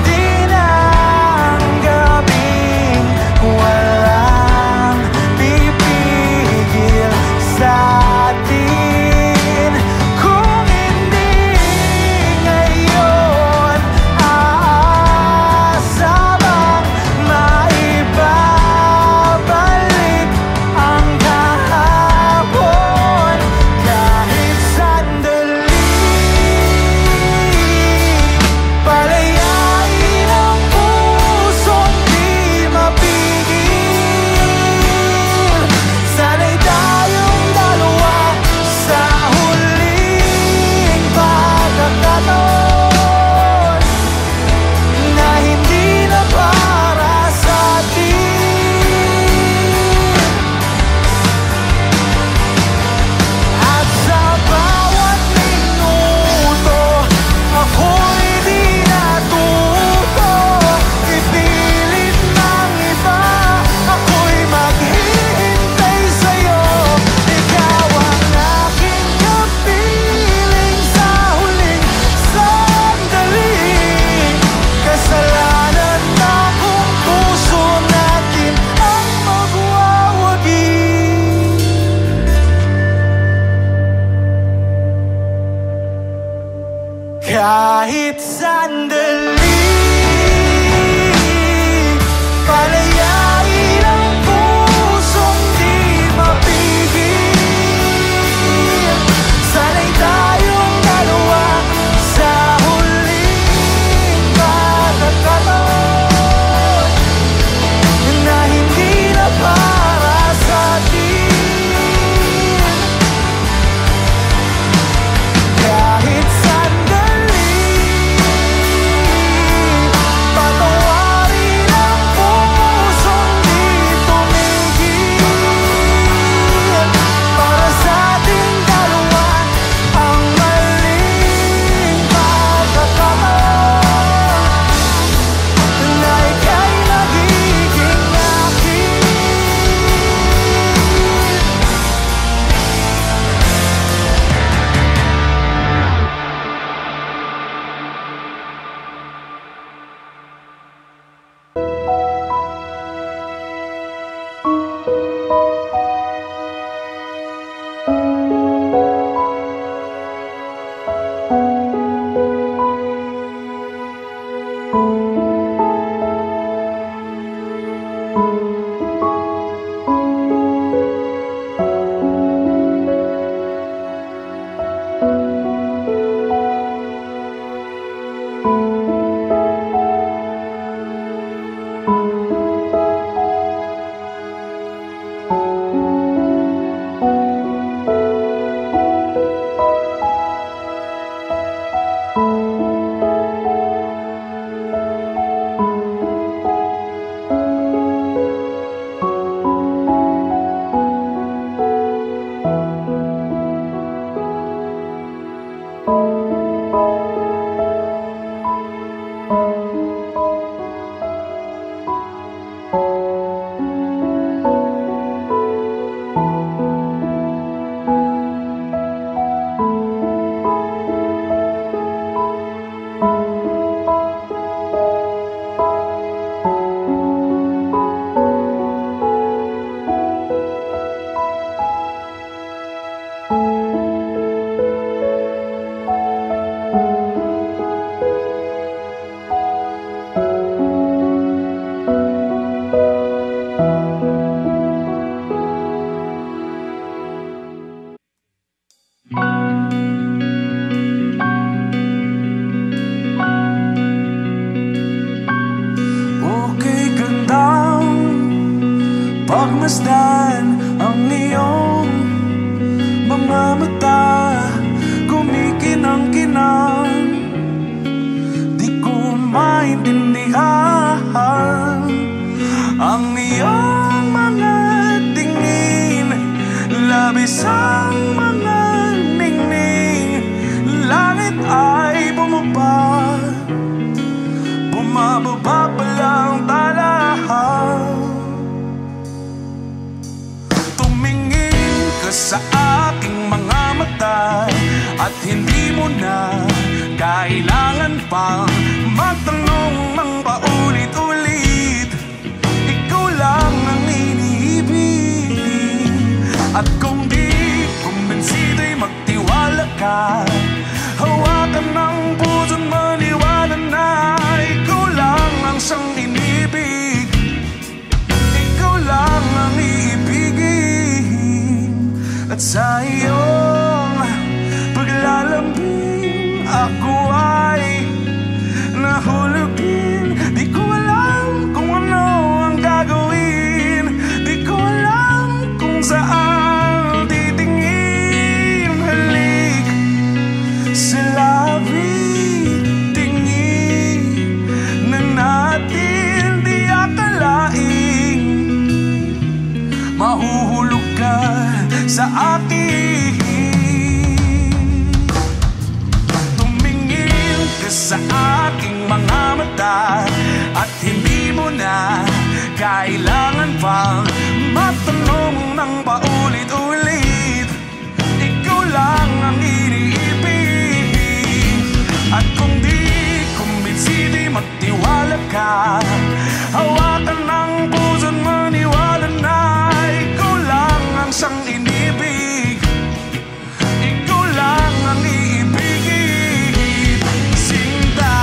din ang gabing walang pipigil sa atin. Kung hindi ngayon, aasa bang maibabalik ang kahapon kahit sandali? Palayain ang pusong di mapigil. Sana'y tayong dalawa sa huling pagkakataon na hindi na para sa atin. At sa bawat minuto, ako'y di natuto. Ipilit ng iba, ako'y maghihintay sa'yo. Ikaw ang aking kapiling sa huling sandali. Kasalanan na kung puso natin ang magwawagi. Kahit sandali, palayain ang pusong di mapigil. Sana'y tayong dalawa sa huling pagkakataon na hindi na para sa atin. Kahit sandali, iyong mga mata kumikinang-kinang. Di ko maintindihan ang iyong mga tingin, labis ang mga ningning. Langit ay bumaba, bumababa pa lang talahan. Tumingin ka sa aking mga mata at hindi mo na kailangan pang magtanong ng paulit-ulit. Ikaw lang ang iniibig. At kung di kumbinsido'y magtiwala ka, hawakan ng puso't maniwala na ikaw lang ang siyang inibig. Ikaw lang ang iibigin. At sa iyong paglalambing ako ay nahulog din. Di ko alam kung ano ang gagawin, di ko alam kung saan titingin. Halik sa labi, tingin na natin di akalaing mahuhulog ka sa akin. Tumingin ka sa aking mga mata at hindi mo na kailangan pang matanong ng paulit-ulit. Ikaw lang ang iniibig. At kung di kumbinsido'y magtiwala ka, hawakan ng puso't maniwala na ikaw lang ang siyang inibig. Ikaw lang ang iibigin. Sinta.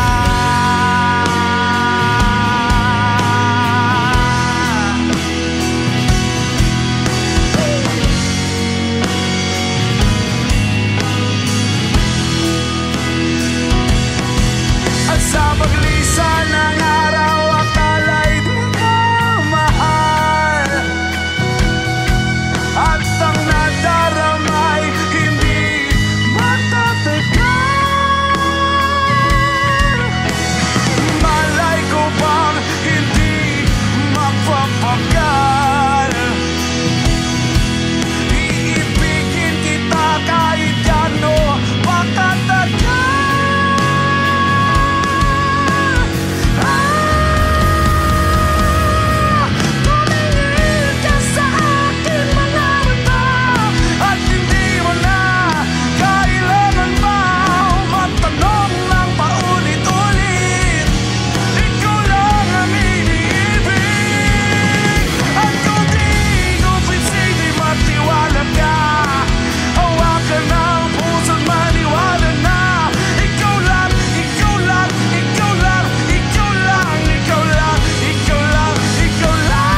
At sa paglisan ng araw, akala'y di ka mahal. At ang nadaramay hindi matatagal. Malay ko bang hindi mapapagal. Iibigin kita kahit gano pa katagal. Tumingin ka sa aking mga mata at hindi mo na kailangan pa magtanong ng paulit-ulit. Ikaw lang ang iniibig. At kung di kumbinsido'y magtiwala ka, hawakan ng puso't maniwala na ikaw lang, ikaw lang, ikaw lang, ikaw lang, ikaw lang, ikaw lang, ikaw lang.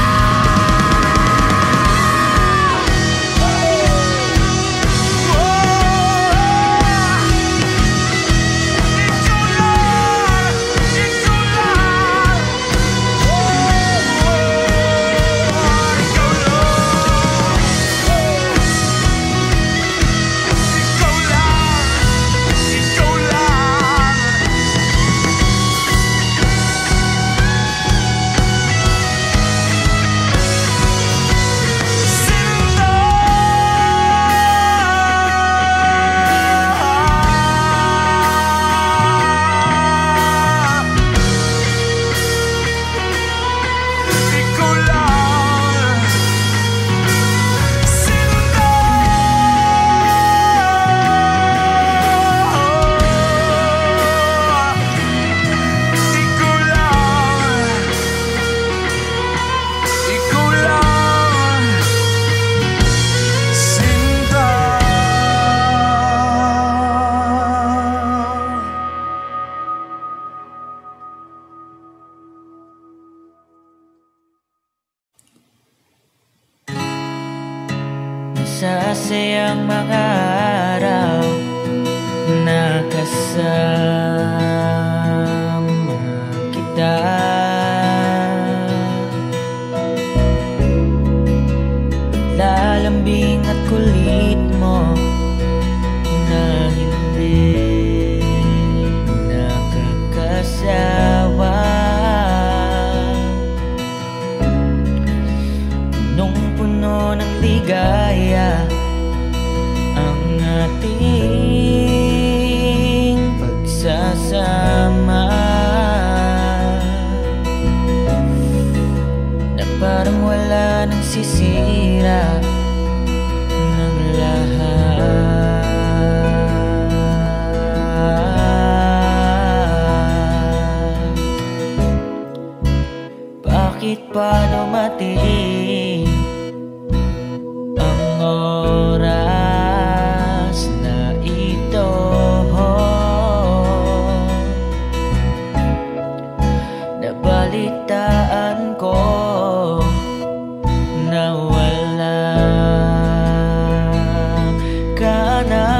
Masasayang mga araw na kasama kita. Lalambing at kulit mo na hindi nakakasawa. Punong-puno ng ligaya ang ating pagsasama, na parang wala nang sisira ng lahat. Bakit pa dumating ang oras na ito? Nabalitaan ko na wala ka na.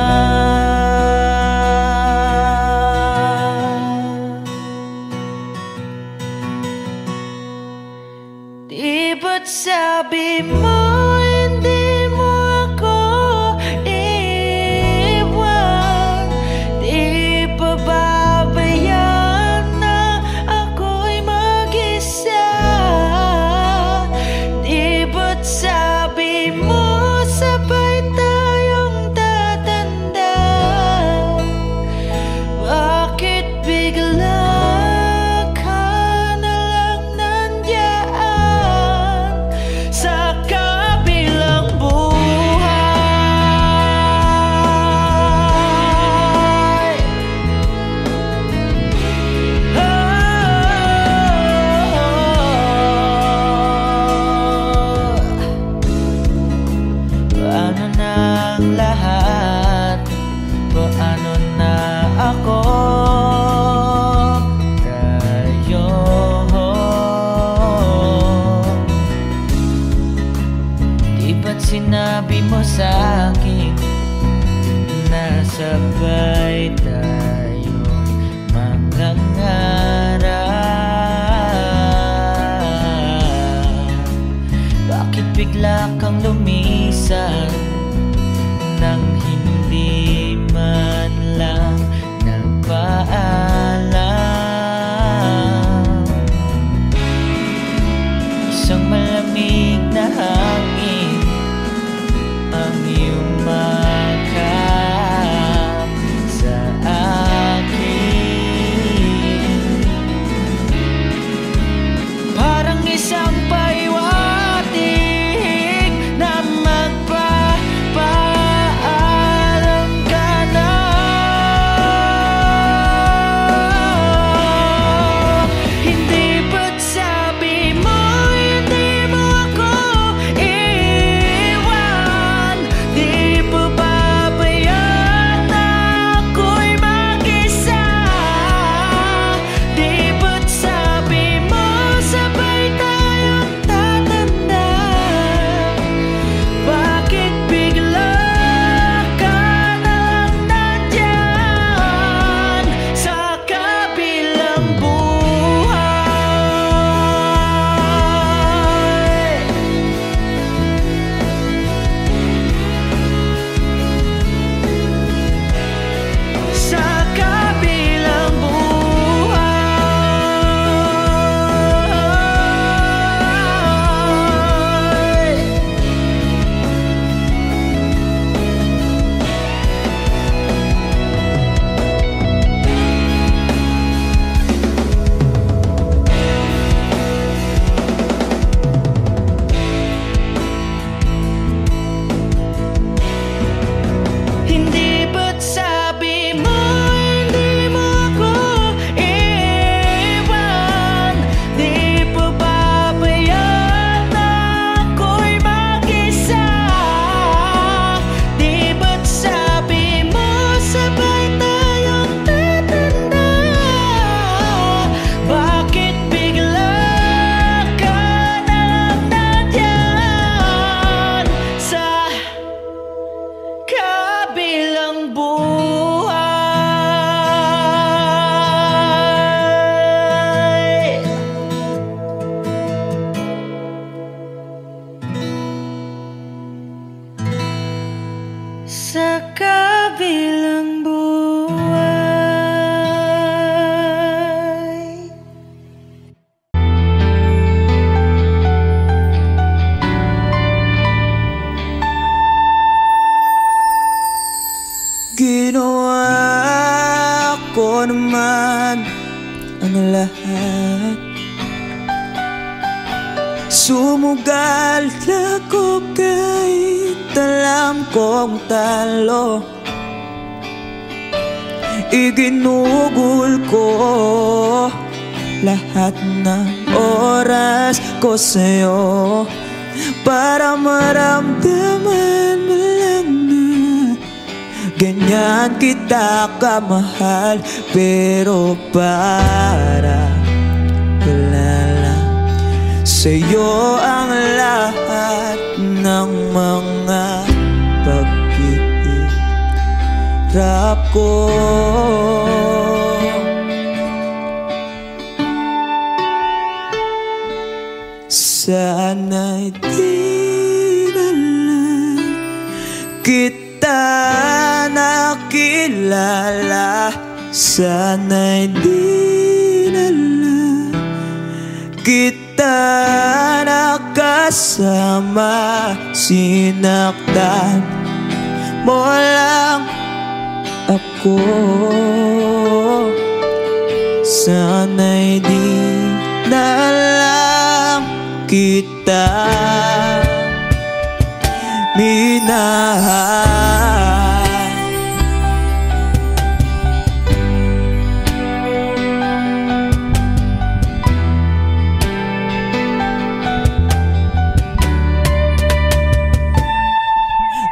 Di ba't sabi mo hindi mo ako iwan? Di pa babayaan na ako'y mag-isa? Di ba't sabi mo sabay tayong tatanda? Bakit bigla ka na lang nandiyan sa kabilang buhay? Paano na ang lahat? Paano na ako? Tayo. Di ba't sinabi mo sa'kin na sabay tayong mangangarap? Bakit bigla kang lumisan nang hindi man lang nagpaalam? Isang malamig na hangin ang iyong makap sa akin, parang isang paiwatig na sa kabilang buhay. Ginawa ko naman ang lahat. Sumugal ako kahit alam kong talo. Iginugol ko lahat ng oras ko sa'yo para maramdaman mo lang na ganyan kita kamahal. Pero para wala lang sa'yo ang lahat ng mga paghihirap ko. Sana'y di na lang kita nakilala. Sana'y di na lang kita nakasama. Sinaktan mo lang ako. Sana'y di na lang kita minahal.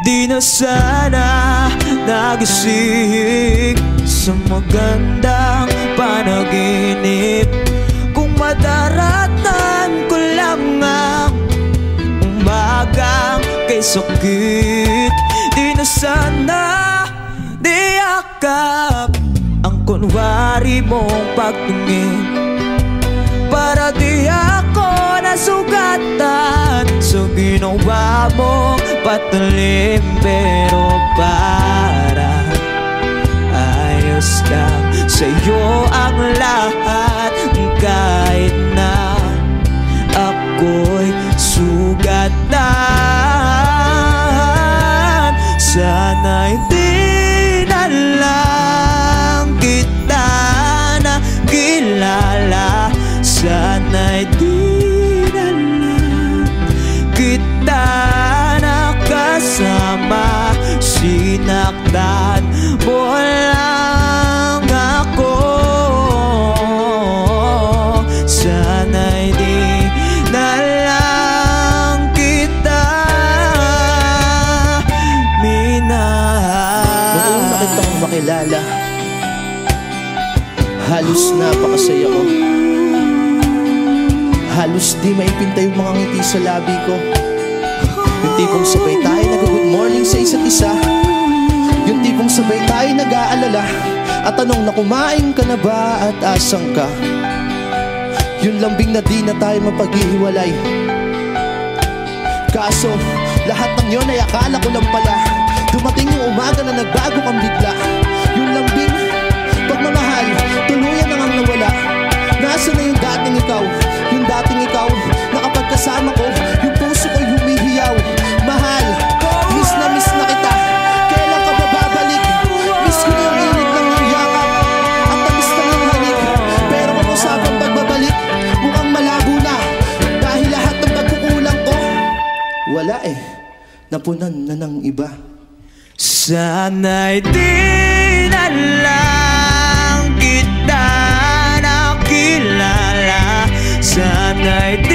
Di na sana nagising sa magandang panaginip kung madaratan ko lang ang umagang kay sakit. Di na sana niyakap ang kunwari mong pagtingin para di ako nasugatan sa ginawa mong patalim. Pero para ayos lang sa'yo ang lahat kahit na ako'y sugatan. Sana'y di na lang kita nakilala. Sana'y di na lang kita nakasama. Sinaktan mo lang ako. Sana'y di na lang kita minahal. Noong nakita kong makilala, halos napakasaya ko. Halos di maipinta yung mga ngiti sa labi ko. Yung tipong sabay tayo nag-good morning sa isa't isa. Yung tipong sabay tayo nag-aalala at tanong na kumain ka na ba at asang ka. Yung lambing na di na tayo mapaghihiwalay. Kaso lahat ng yun ay akala ko lang pala. Dumating yung umaga na nagbago kang bigla. Yung lambing, pagmamahal, tuluyan na ngang nawala. Nasaan na yung dating ikaw? Yung dating ikaw na kapag kasama ko, yung puso ko'y humihiyaw. Mahal, miss na kita. Kailan ka ba babalik? Miss ko na yung init ng iyong yakap at tamis na ng halik. Pero kung usapang pagbabalik, mukhang malabo na. Dahil lahat ng pagkukulang ko, wala eh, napunan na ng iba. Sana'y di na lang kita nakilala. Sana'y